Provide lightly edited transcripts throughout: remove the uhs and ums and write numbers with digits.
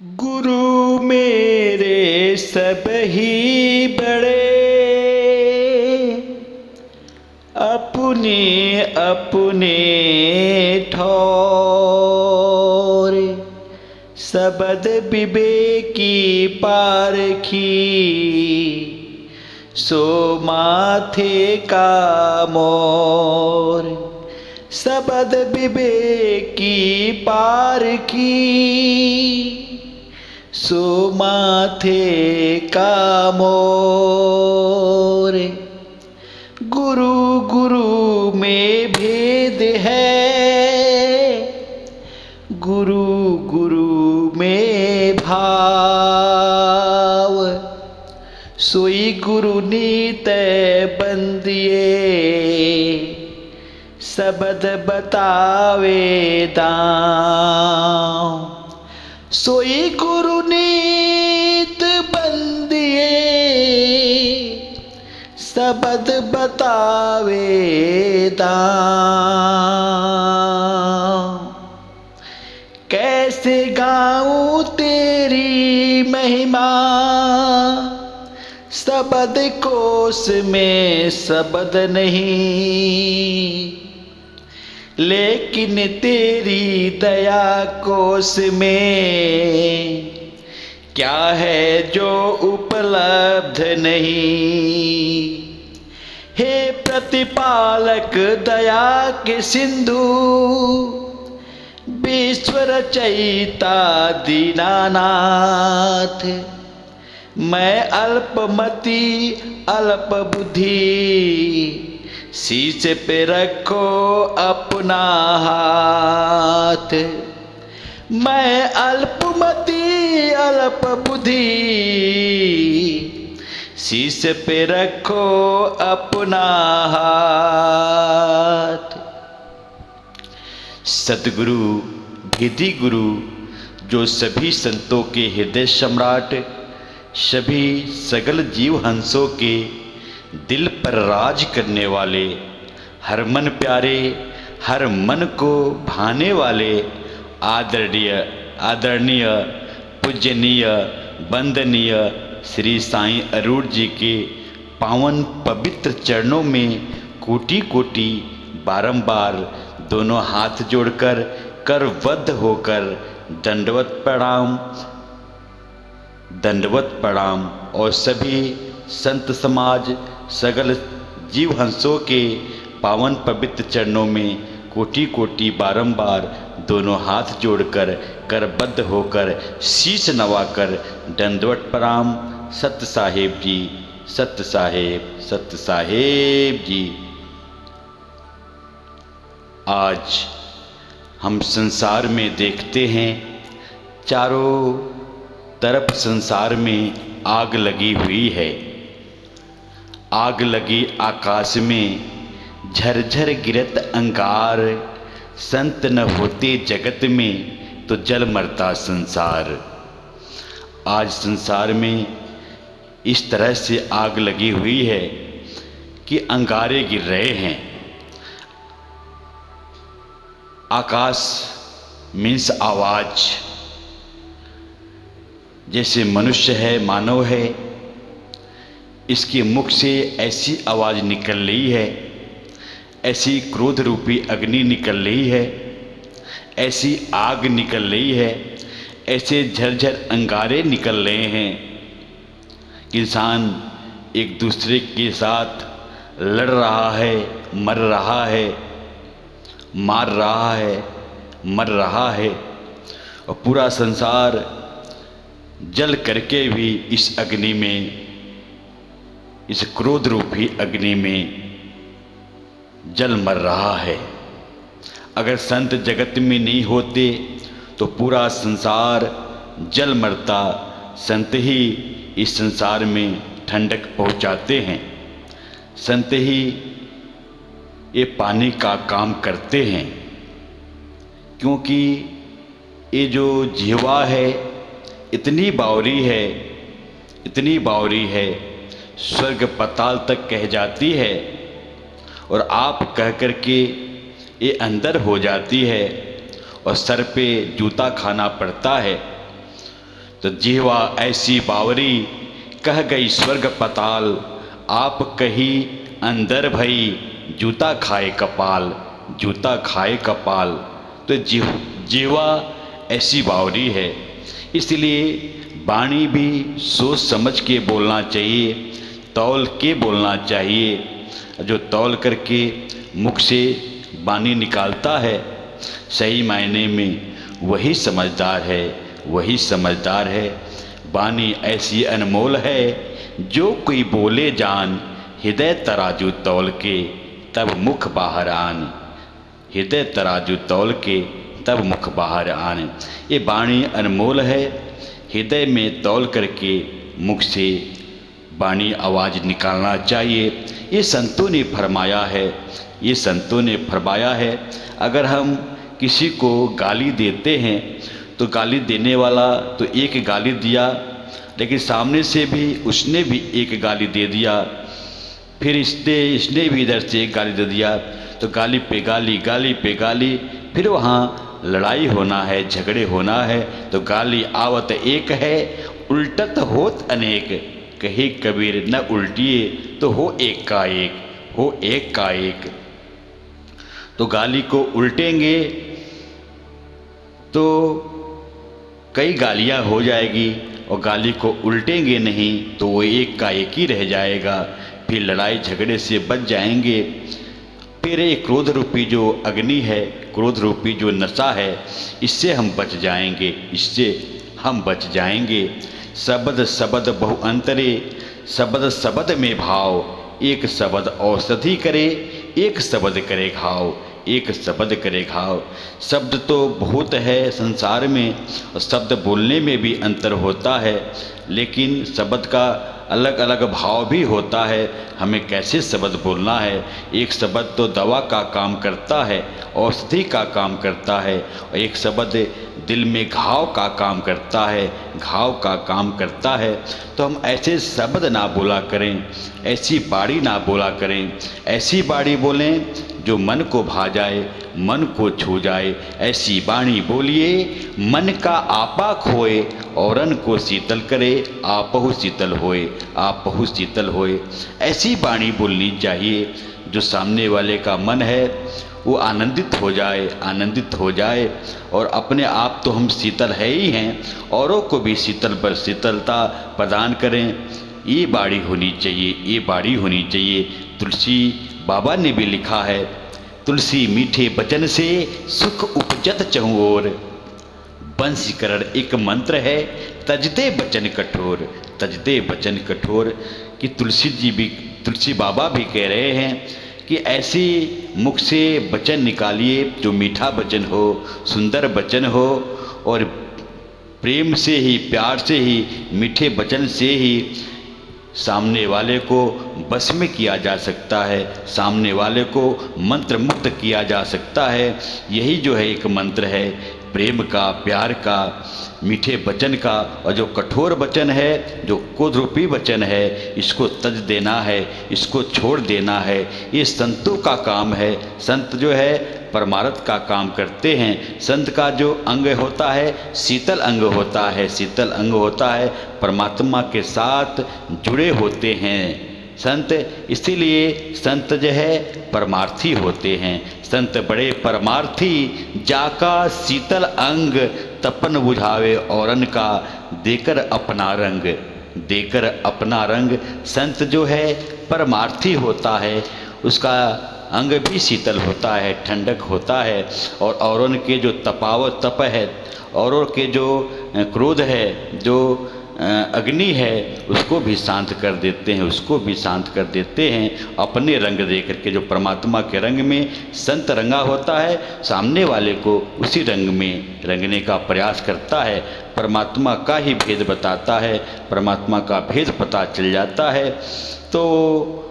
गुरु मेरे सब ही बड़े, अपने अपने ठौर। सबद विवेकी पारखी, सो माथे का मोर। सबद विवेकी पारखी, सो माथे का मोर। गुरु गुरु में भेद है, गुरु गुरु में भाव। सोई गुरु नीत बंदिए, सबद बतावे दाम। सोई गुरु नीत बंदिए, सबद बतावे दाम। कैसे गाऊं तेरी महिमा, सबद कोश में सबद नहीं। लेकिन तेरी दया कोश में क्या है जो उपलब्ध नहीं। हे प्रतिपालक दया के सिंधु, विश्व रचयिता दीनानाथ। मैं अल्पमति अल्प बुद्धि, शीश पे रखो अपना हाथ। मैं अल्पमति अल्प बुद्धि, शीश पे रखो अपना हाथ। सतगुरु भेदी गुरु, जो सभी संतों के हृदय सम्राट, सभी सगल जीव हंसों के दिल पर राज करने वाले, हर मन प्यारे हर मन को भाने वाले, आदरणीय पूजनीय वंदनीय श्री साईं अरूण जी के पावन पवित्र चरणों में कोटि कोटि बारंबार दोनों हाथ जोड़कर करबद्ध होकर दंडवत प्रणाम। और सभी संत समाज सगल जीव हंसों के पावन पवित्र चरणों में कोटि कोटि बारंबार दोनों हाथ जोड़कर करबद्ध होकर शीश नवाकर दंडवत प्रणाम। सत्य साहेब जी, सत्य साहेब, सत्य साहेब जी। आज हम संसार में देखते हैं, चारों तरफ संसार में आग लगी हुई है। आग लगी आकाश में, झरझर गिरत अंगार। संत न होते जगत में, तो जल मरता संसार। आज संसार में इस तरह से आग लगी हुई है कि अंगारे गिर रहे हैं। आकाश मीन्स आवाज, जैसे मनुष्य है, मानव है, इसके मुख से ऐसी आवाज निकल रही है, ऐसी क्रोध रूपी अग्नि निकल रही है, ऐसी आग निकल रही है, ऐसे झरझर अंगारे निकल रहे हैं। इंसान एक दूसरे के साथ लड़ रहा है, मर रहा है, मार रहा है, मर रहा है। और पूरा संसार जल करके भी इस अग्नि में, इस क्रोध रूपी अग्नि में जल मर रहा है। अगर संत जगत में नहीं होते तो पूरा संसार जल मरता। संत ही इस संसार में ठंडक पहुंचाते हैं, संत ही ये पानी का काम करते हैं। क्योंकि ये जो जीवा है इतनी बावरी है, इतनी बावरी है, स्वर्ग पाताल तक कह जाती है। और आप कह कर के ये अंदर हो जाती है और सर पे जूता खाना पड़ता है। तो जिह्वा ऐसी बावरी कह गई स्वर्ग पताल, आप कही अंदर भई जूता खाए कपाल, जूता खाए कपाल। तो जिह्वा ऐसी बावरी है, इसलिए वाणी भी सोच समझ के बोलना चाहिए, तौल के बोलना चाहिए। जो तौल करके मुख से वाणी निकालता है, सही मायने में वही समझदार है, वही समझदार है। वाणी ऐसी अनमोल है, जो कोई बोले जान, हृदय तराजू तौल के तब मुख बाहर आन, हृदय तराजू तौल के तब मुख बाहर आन। ये वाणी अनमोल है, हृदय में तौल करके मुख से वाणी आवाज़ निकालना चाहिए। ये संतों ने फरमाया है, ये संतों ने फरमाया है। अगर हम किसी को गाली देते हैं तो गाली देने वाला तो एक गाली दिया, लेकिन सामने से भी उसने भी एक गाली दे दिया, फिर इसने भी इधर से एक गाली दे दिया, तो गाली पे गाली, गाली पे गाली, फिर वहाँ लड़ाई होना है, झगड़े होना है। तो गाली आवत एक है, उल्टत होत अनेक, कहे कबीर न उल्टिए तो हो एक का एक, हो एक का एक। तो गाली को उल्टेंगे तो कई गालियाँ हो जाएगी, और गाली को उल्टेंगे नहीं तो वो एक का एक ही रह जाएगा, फिर लड़ाई झगड़े से बच जाएंगे। फिर ये क्रोध रूपी जो अग्नि है, क्रोध रूपी जो नशा है, इससे हम बच जाएंगे, इससे हम बच जाएंगे। शब्द शब्द बहु अंतरे, शब्द शब्द में भाव, एक शब्द औषधि करे, एक शब्द करे घाव, एक शब्द करे घाव। शब्द तो बहुत है संसार में, और शब्द बोलने में भी अंतर होता है, लेकिन शब्द का अलग अलग भाव भी होता है। हमें कैसे शब्द बोलना है। एक शब्द तो दवा का काम करता है, औषधि का काम करता है, और एक शब्द दिल में घाव का काम करता है, घाव का काम करता है। तो हम ऐसे शब्द ना बोला करें, ऐसी बाड़ी ना बोला करें। ऐसी बाड़ी बोलें जो मन को भा जाए, मन को छू जाए। ऐसी वाणी बोलिए मन का आपा खोए, औरन को शीतल करे, आपहु शीतल होए, आपहु शीतल होए। ऐसी वाणी बोलनी चाहिए जो सामने वाले का मन है वो आनंदित हो जाए, आनंदित हो जाए। और अपने आप तो हम शीतल है ही हैं, औरों को भी शीतल पर शीतलता प्रदान करें। ये बाड़ी होनी चाहिए, ये बाड़ी होनी चाहिए। तुलसी बाबा ने भी लिखा है, तुलसी मीठे बचन से सुख उपजत चहुँ ओर। बंशीकरण एक मंत्र है, तजते बचन कठोर, तजते बचन कठोर। कि तुलसी बाबा भी कह रहे हैं कि ऐसी मुख से वचन निकालिए जो मीठा वचन हो, सुंदर वचन हो, और प्रेम से ही, प्यार से ही, मीठे वचन से ही सामने वाले को बस में किया जा सकता है, सामने वाले को मंत्र मुक्त किया जा सकता है। यही जो है एक मंत्र है प्रेम का, प्यार का, मीठे वचन का। और जो कठोर वचन है, जो क्रोध रूपी वचन है, इसको तज देना है, इसको छोड़ देना है। ये संतों का काम है। संत जो है परमार्थ का काम करते हैं। संत का जो अंग होता है शीतल अंग होता है, शीतल अंग होता है, परमात्मा के साथ जुड़े होते हैं संत। इसीलिए संत जो है परमार्थी होते हैं। संत बड़े परमार्थी, जाका शीतल अंग, तपन बुझावे औरन का, देकर अपना रंग, देकर अपना रंग। संत जो है परमार्थी होता है, उसका अंग भी शीतल होता है, ठंडक होता है। और औरों के जो तपावत तप है, औरों के जो क्रोध है, जो अग्नि है, उसको भी शांत कर देते हैं, उसको भी शांत कर देते हैं अपने रंग दे करके। जो परमात्मा के रंग में संत रंगा होता है, सामने वाले को उसी रंग में रंगने का प्रयास करता है। परमात्मा का ही भेद बताता है, परमात्मा का भेद पता चल जाता है। तो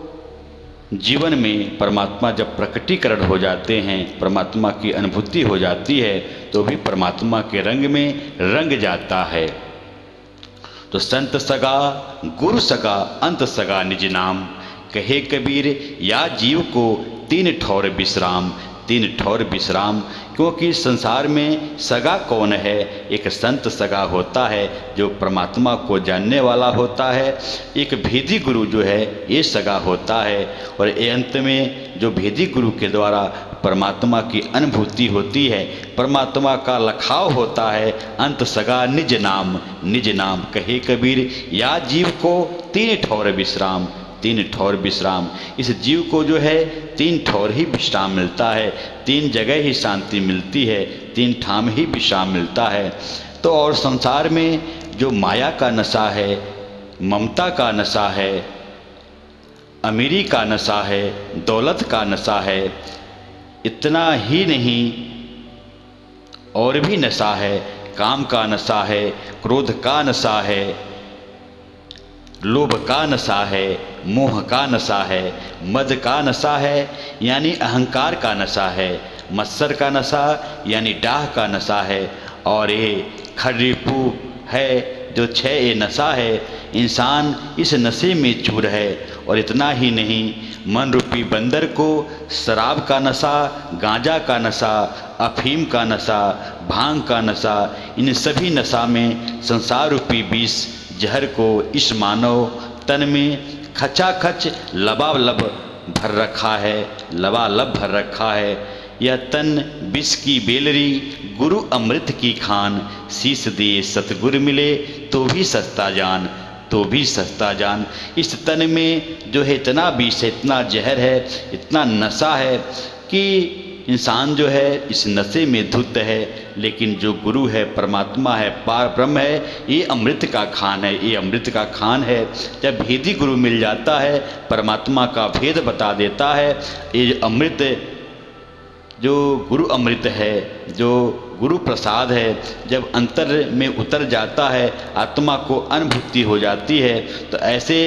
जीवन में परमात्मा जब प्रकटीकरण हो जाते हैं, परमात्मा की अनुभूति हो जाती है, तो भी परमात्मा के रंग में रंग जाता है। तो संत सगा गुरु सगा अंत सगा निज नाम, कहे कबीर या जीव को तीन ठौर विश्राम। तीन ठौर विश्राम। क्योंकि संसार में सगा कौन है? एक संत सगा होता है जो परमात्मा को जानने वाला होता है। एक भेदी गुरु जो है ये सगा होता है। और ये अंत में जो भेदी गुरु के द्वारा परमात्मा की अनुभूति होती है, परमात्मा का लखाव होता है। अंत सगा निज नाम कहे कबीर, या जीव को तीन ठौर विश्राम। तीन ठौर विश्राम, इस जीव को जो है तीन ठौर ही विश्राम मिलता है, तीन जगह ही शांति मिलती है, तीन ठाम ही विश्राम मिलता है। तो और संसार में जो माया का नशा है, ममता का नशा है, अमीरी का नशा है, दौलत का नशा है, इतना ही नहीं और भी नशा है। काम का नशा है, क्रोध का नशा है, लोभ का नशा है, मोह का नशा है, मद का नशा है यानी अहंकार का नशा है, मत्सर का नशा यानी डाह का नशा है, और ये खर्रीपू है जो छह ये नशा है। इंसान इस नशे में चूर है। और इतना ही नहीं, मन रूपी बंदर को शराब का नशा, गांजा का नशा, अफीम का नशा, भांग का नशा, इन सभी नशा में संसार रूपी विष जहर को इस मानव तन में खचाखच लबालब भर रखा है, लबालब भर रखा है। यह तन विष की बेलरी, गुरु अमृत की खान, शीश दिए सतगुरु मिले तो भी सस्ता जान, तो भी सस्ता जान। इस तन में जो है इतना विष है, इतना जहर है, इतना नशा है कि इंसान जो है इस नशे में धुत है। लेकिन जो गुरु है, परमात्मा है, पार ब्रह्म है, ये अमृत का खान है, ये अमृत का खान है। जब भेदी गुरु मिल जाता है, परमात्मा का भेद बता देता है, ये अमृत जो गुरु अमृत है, जो गुरु प्रसाद है, जब अंतर में उतर जाता है, आत्मा को अनुभूति हो जाती है, तो ऐसे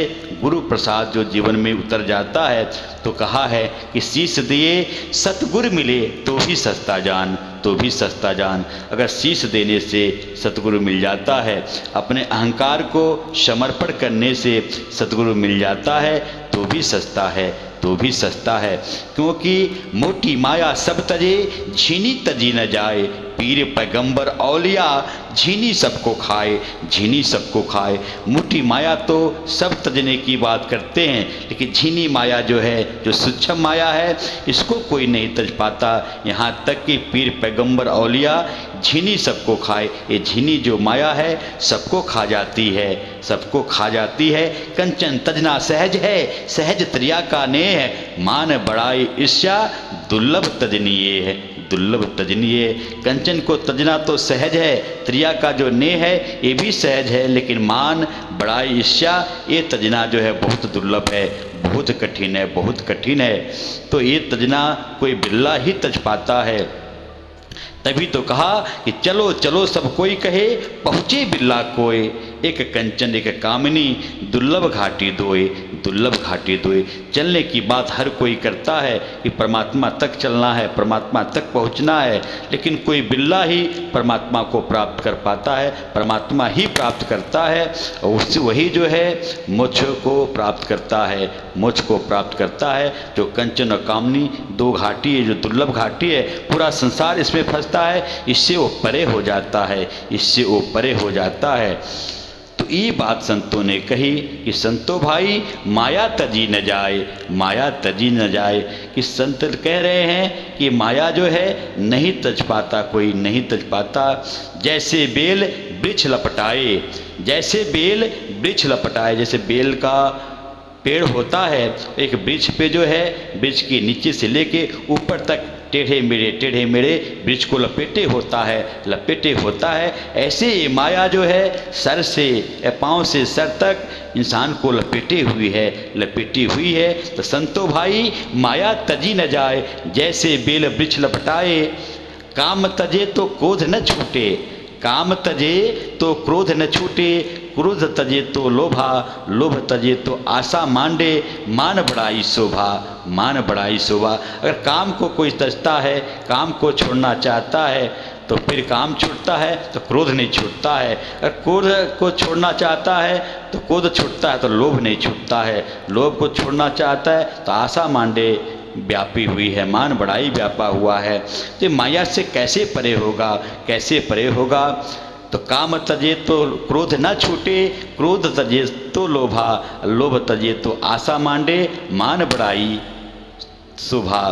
गुरु प्रसाद जो जीवन में उतर जाता है, तो कहा है कि शीश दिए सतगुरु मिले तो भी सस्ता जान, तो भी सस्ता जान। अगर शीश देने से सतगुरु मिल जाता है, अपने अहंकार को समर्पण करने से सतगुरु मिल जाता है, तो भी सस्ता है, तो भी सस्ता है। क्योंकि मोटी माया सब तजे, झीनी तजी न जाए, पीर पैगंबर औलिया झीनी सबको खाए, झीनी सबको खाए। मोटी माया तो सब तजने की बात करते हैं, लेकिन झीनी माया जो है, जो सूक्ष्म माया है, इसको कोई नहीं तज पाता। यहाँ तक कि पीर पैगंबर औलिया झीनी सबको खाए। ये झीनी जो माया है सबको खा जाती है, सबको खा जाती है। कंचन तजना सहज है, सहज त्रिया का नेह है, मान बड़ाई ईर्ष्या दुर्लभ तजनीय है, दुर्लभ तजनीय। कंचन को तजना तो सहज है, त्रिया का जो नेह है ये भी सहज है, लेकिन मान बड़ाई ईर्ष्या ये तजना जो है बहुत दुर्लभ है, बहुत कठिन है, बहुत कठिन है। तो ये तजना कोई बिल्ला ही तज पाता है। तभी तो कहा कि चलो चलो सब कोई कहे, पहुँचे बिल्ला कोय, एक कंचन एक कामिनी, दुर्लभ घाटी दोए, दुर्लभ घाटी दोए। चलने की बात हर कोई करता है कि परमात्मा तक चलना है, परमात्मा तक पहुंचना है, लेकिन कोई बिल्ला ही परमात्मा को प्राप्त कर पाता है, परमात्मा ही प्राप्त करता है। और उससे वही जो है मोक्ष को प्राप्त करता है, मोक्ष को प्राप्त करता है। जो कंचन और कामनी दो घाटी है, जो दुर्लभ घाटी है, पूरा संसार इसमें फंसता है, इससे वो परे हो जाता है, इससे वो परे हो जाता है। तो ये बात संतों ने कही कि संतो भाई माया तजी न जाए, माया तजी न जाए। कि संत कह रहे हैं कि माया जो है नहीं तज पाता, कोई नहीं तज पाता। जैसे बेल वृक्ष लपटाए, जैसे बेल वृक्ष लपटाए, जैसे बेल का पेड़ होता है, एक वृक्ष पे जो है वृक्ष के नीचे से लेके ऊपर तक टेढ़े मेढ़े वृक्ष को लपेटे होता है, लपेटे होता है। ऐसे ये माया जो है सर से पाँव से सर तक इंसान को लपेटे हुई है, लपेटी हुई है। तो संतो भाई माया तजी न जाए, जैसे बेल वृक्ष लपटाए। काम तजे तो क्रोध न छूटे, काम तजे तो क्रोध न छूटे, क्रोध तजे तो लोभा, लोभ तजे तो आशा मांडे, मान बड़ाई शोभा, मान बड़ाई शोभा। अगर काम को कोई तजता है, काम को छोड़ना चाहता है, तो फिर काम छूटता है तो क्रोध नहीं छूटता है। अगर क्रोध को छोड़ना चाहता है तो क्रोध छूटता है, तो लोभ नहीं छूटता है। लोभ को छोड़ना चाहता है तो आशा मांडे व्यापी हुई है, मान बढ़ाई व्यापा हुआ है। तो माया से कैसे परे होगा, कैसे परे होगा? तो काम तजे तो क्रोध न छूटे, क्रोध तजे तो लोभा, लोभ तजे तो आशा मांडे, मान बढ़ाई शोभा,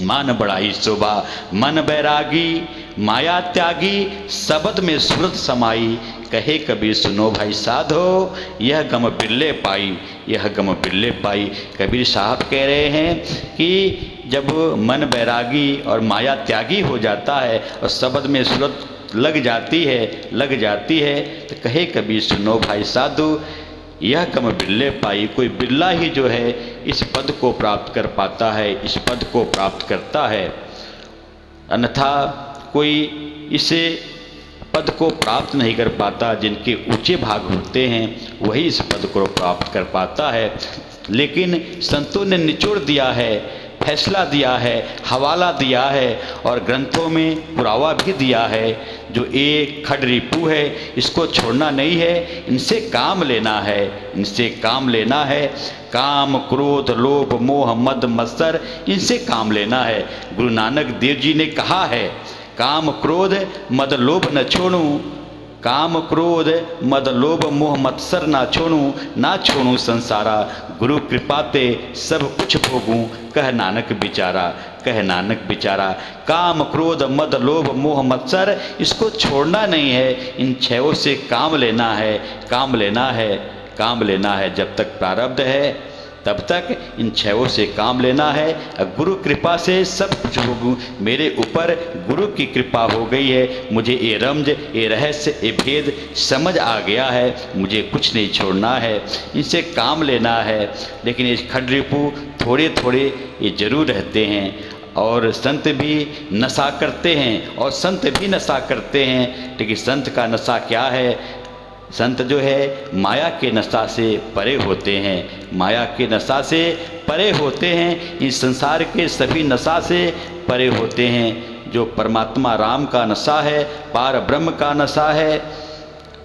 मान बढ़ाई शोभा। मन बैरागी माया त्यागी, शब्द में सूरत समाई, कहे कबीर सुनो भाई साधो, यह गम बिरले पाई, यह गम बिरले पाई। कबीर साहब कह रहे हैं कि जब मन बैरागी और माया त्यागी हो जाता है और शब्द में सूरत लग जाती है, तो कहे कबीर सुनो भाई साधु, यह गम बिरले पाई। कोई बिरला ही जो है इस पद को प्राप्त कर पाता है, इस पद को प्राप्त करता है, अन्यथा कोई इसे पद को प्राप्त नहीं कर पाता। जिनके ऊंचे भाग होते हैं वही इस पद को प्राप्त कर पाता है। लेकिन संतों ने निचोड़ दिया है, फैसला दिया है, हवाला दिया है और ग्रंथों में पुरावा भी दिया है। जो एक खड रिपू है इसको छोड़ना नहीं है, इनसे काम लेना है, इनसे काम लेना है। काम क्रोध लोभ मोह मद मत्सर, इनसे काम लेना है। गुरु नानक देव जी ने कहा है, काम क्रोध मद लोभ न छोड़ूं, काम क्रोध मद लोभ मोह मत्सर ना छोड़ूं संसारा, गुरु कृपा ते सब कुछ भोगूं, कह नानक बिचारा, कह नानक बिचारा। काम क्रोध मद लोभ मोह मत्सर, इसको छोड़ना नहीं है, इन छहों से काम लेना है, काम लेना है, काम लेना है। जब तक प्रारब्ध है तब तक इन छहों से काम लेना है। गुरु कृपा से सब कुछ होगू। मेरे ऊपर गुरु की कृपा हो गई है, मुझे ये रमज ये रहस्य ये भेद समझ आ गया है, मुझे कुछ नहीं छोड़ना है, इनसे काम लेना है। लेकिन ये खडरिपू थोड़े थोड़े ये जरूर रहते हैं और संत भी नशा करते हैं और संत भी नशा करते हैं। लेकिन संत का नशा क्या है? संत जो है माया के नशा से परे होते हैं, माया के नशा से परे होते हैं, इस संसार के सभी नशा से परे होते हैं। जो परमात्मा राम का नशा है, पार ब्रह्म का नशा है,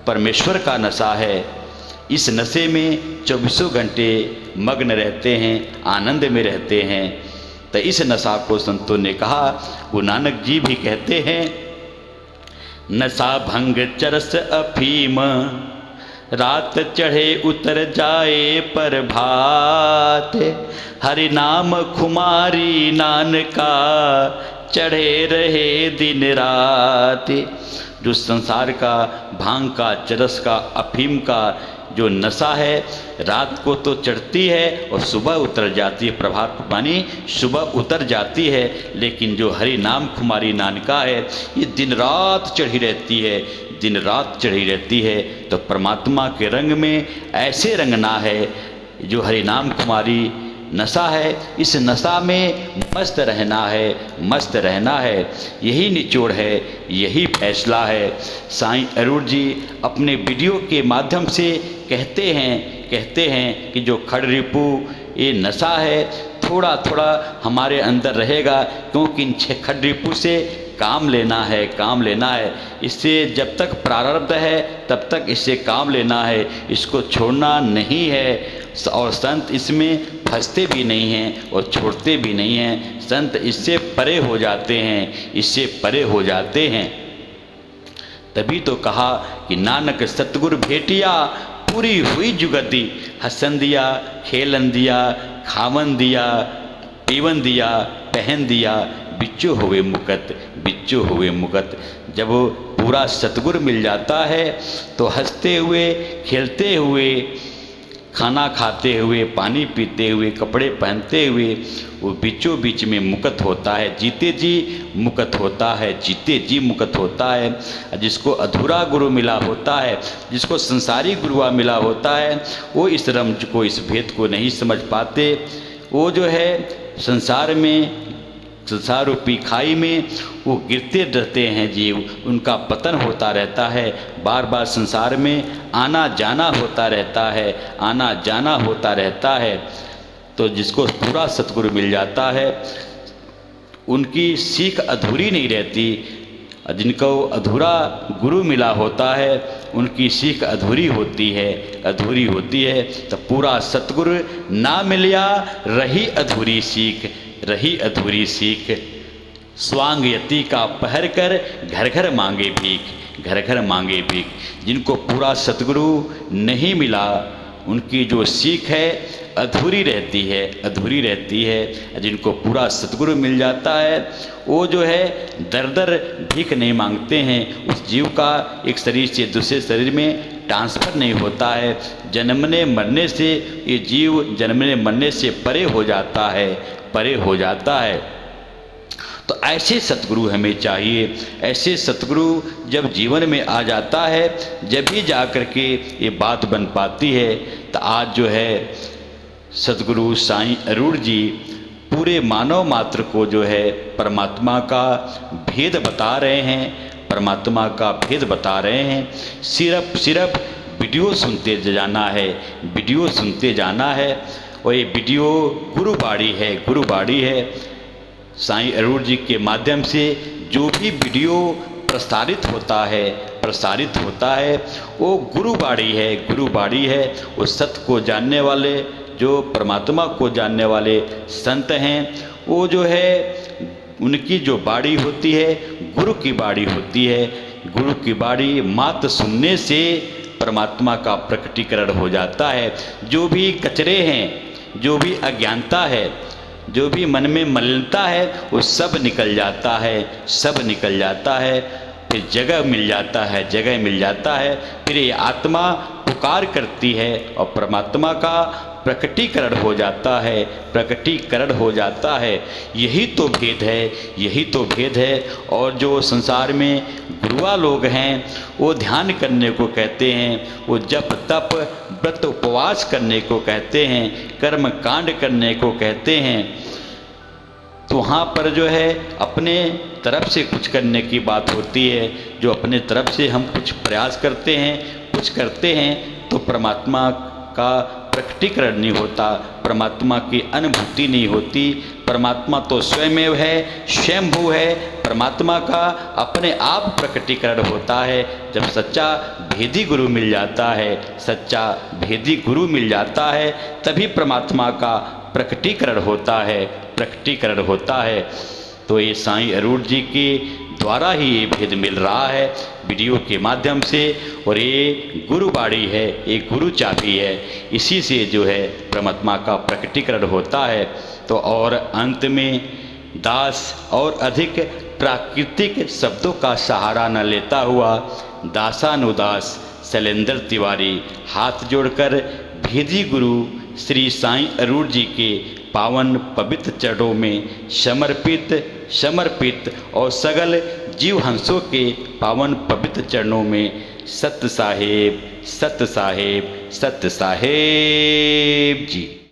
परमेश्वर का नशा है, इस नशे में 24 घंटे मग्न रहते हैं, आनंद में रहते हैं। तो इस नशा को संतों ने कहा, गुरु नानक जी भी कहते हैं, नशा भंग चरस अफीम, रात चढ़े उतर जाए प्रभात, हरि नाम खुमारी नानका, चढ़े रहे दिन रात। जो संसार का भांग का चरस का अफीम का जो नशा है, रात को तो चढ़ती है और सुबह उतर जाती है, प्रभात मानी सुबह उतर जाती है। लेकिन जो हरि नाम खुमारी नानका है, ये दिन रात चढ़ी रहती है, दिन रात चढ़ी रहती है। तो परमात्मा के रंग में ऐसे रंगना है, जो हरि नाम खुमारी नशा है, इस नशा में मस्त रहना है, मस्त रहना है। यही निचोड़ है, यही फैसला है। साईं अरुण जी अपने वीडियो के माध्यम से कहते हैं कि जो खडरिपू ये नशा है, थोड़ा थोड़ा हमारे अंदर रहेगा, क्योंकि इन खडरिपू से काम लेना है, काम लेना है। इससे जब तक प्रारब्ध है तब तक इससे काम लेना है, इसको छोड़ना नहीं है। और संत इसमें फंसते भी नहीं हैं और छोड़ते भी नहीं हैं। संत इससे परे हो जाते हैं, इससे परे हो जाते हैं। तभी तो कहा कि नानक सतगुरु भेटिया, पूरी हुई जुगति, हसन दिया खेलन दिया, खावन दिया पीवन दिया, पहन दिया, बिच्चो हुए मुकत, बिच्चो हुए मुकत। जब पूरा सतगुरु मिल जाता है तो हंसते हुए खेलते हुए, खाना खाते हुए, पानी पीते हुए, कपड़े पहनते हुए वो बीचों बीच में मुकत होता है, जीते जी मुकत होता है, जीते जी मुकत होता है। जिसको अधूरा गुरु मिला होता है, जिसको संसारी गुरुआ मिला होता है, वो इस रमज को, इस भेद को नहीं समझ पाते। वो जो है संसार में, संसार रूपी खाई में वो गिरते रहते हैं जीव, उनका पतन होता रहता है। बार बार संसार में आना जाना होता रहता है, आना जाना होता रहता है। तो जिसको पूरा सतगुरु मिल जाता है, उनकी सीख अधूरी नहीं रहती। जिनको अधूरा गुरु मिला होता है उनकी सीख अधूरी होती है, अधूरी होती है। तो पूरा सतगुरु ना मिलिया रही अधूरी सीख, रही अधूरी सीख। स्वांग यति का पहर कर घर घर मांगे भीख, घर घर मांगे भीख। जिनको पूरा सतगुरु नहीं मिला उनकी जो सीख है अधूरी रहती है, अधूरी रहती है। जिनको पूरा सतगुरु मिल जाता है वो जो है दर दर भीख नहीं मांगते हैं। उस जीव का एक शरीर से दूसरे शरीर में ट्रांसफ़र नहीं होता है। जन्मने मरने से ये जीव जन्मने मरने से परे हो जाता है, परे हो जाता है। तो ऐसे सतगुरु हमें चाहिए। ऐसे सतगुरु जब जीवन में आ जाता है जब भी जा कर के ये बात बन पाती है। तो आज जो है सतगुरु साईं अरूढ़ जी पूरे मानव मात्र को जो है परमात्मा का भेद बता रहे हैं, परमात्मा का भेद बता रहे हैं। सिर्फ वीडियो सुनते जाना है, वीडियो सुनते जाना है। और ये वीडियो गुरुबाड़ी है, गुरुबाड़ी है। साईं अरूढ़ जी के माध्यम से जो भी वीडियो प्रसारित होता है, प्रसारित होता है वो गुरुबाड़ी है, गुरुबाड़ी है। वो सत्य को जानने वाले, जो परमात्मा को जानने वाले संत हैं, वो जो है उनकी जो बाड़ी होती है गुरु की बाड़ी होती है। गुरु की बाड़ी मात्र सुनने से परमात्मा का प्रकटीकरण हो जाता है। जो भी कचरे हैं, जो भी अज्ञानता है, जो भी मन में मलिनता है वो सब निकल जाता है, सब निकल जाता है। फिर जगह मिल जाता है, जगह मिल जाता है। फिर ये आत्मा पुकार करती है और परमात्मा का प्रकटीकरण हो जाता है, प्रकटीकरण हो जाता है। यही तो भेद है, यही तो भेद है। और जो संसार में गुरुआ लोग हैं वो ध्यान करने को कहते हैं, वो जप तप व्रत उपवास करने को कहते हैं, कर्म कांड करने को कहते हैं। तो वहाँ पर जो है अपने तरफ से कुछ करने की बात होती है। जो अपने तरफ से हम कुछ प्रयास करते हैं, कुछ करते हैं तो परमात्मा का प्रकटीकरण नहीं होता, परमात्मा की अनुभूति नहीं होती। परमात्मा तो स्वयमेव है, स्वयंभू है। परमात्मा का अपने आप प्रकटीकरण होता है जब सच्चा भेदी गुरु मिल जाता है, सच्चा भेदी गुरु मिल जाता है तभी परमात्मा का प्रकटीकरण होता है, प्रकटीकरण होता है। तो ये साईं अरूढ़ जी के द्वारा ही ये भेद मिल रहा है वीडियो के माध्यम से। और ये गुरुबाड़ी है, ये गुरु चाबी है। इसी से जो है परमात्मा का प्रकटीकरण होता है। तो और अंत में दास और अधिक प्राकृतिक शब्दों का सहारा न लेता हुआ दासानुदास शैलेंद्र तिवारी हाथ जोड़कर भेदी गुरु श्री साईं अरूढ़ जी के पावन पवित्र चरणों में समर्पित और सगल जीव हंसों के पावन पवित्र चरणों में सत्य साहेब, सत्य साहेब, सत्य साहेब जी।